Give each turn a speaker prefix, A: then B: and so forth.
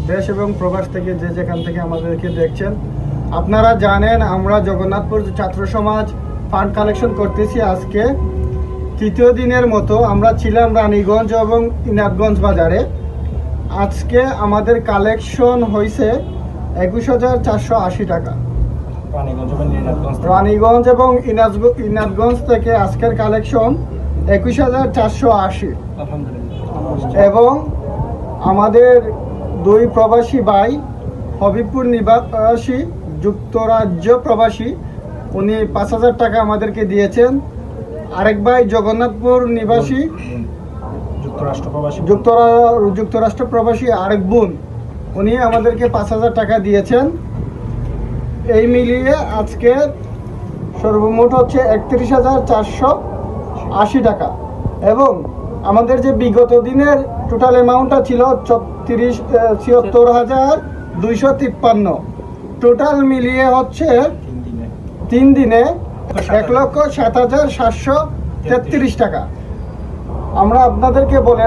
A: দেশ এবং প্রবাস থেকে যে যেখান থেকে আমাদেরকে দেখছেন, আপনারা জানেন আমরা জগন্নাথপুর ছাত্র সমাজ ফান্ড কালেকশন করতেছি। আজকে তৃতীয় দিনের মতো আমরা ছিলাম রানীগঞ্জ এবং ইনাদগঞ্জ বাজারে। আজকে আমাদের কালেকশন হয়েছে 21,480 টাকা। রানীগঞ্জ এবং ইনাদগঞ্জ থেকে আজকের কালেকশন 21,480। এবং আমাদের দুই প্রবাসী ভাই, হবিবপুর নিবাসী, যুক্তরাজ্য প্রবাসী, উনি 5,000 টাকা আমাদেরকে দিয়েছেন। আরেক ভাই জগন্নাথপুর নিবাসী, যুক্তরাষ্ট্র প্রবাসী আরেক বোন, উনি আমাদেরকে 5,000 টাকা দিয়েছেন। এই মিলিয়ে আজকে সর্বমোট হচ্ছে 31,480 টাকা। এবং আমাদের যে বিগত দিনের টোটাল অ্যামাউন্টটা ছিল 76,253। টোটাল মিলিয়ে হচ্ছে 3 দিনে 1,07,733 টাকা। আমরা আপনাদেরকে বলে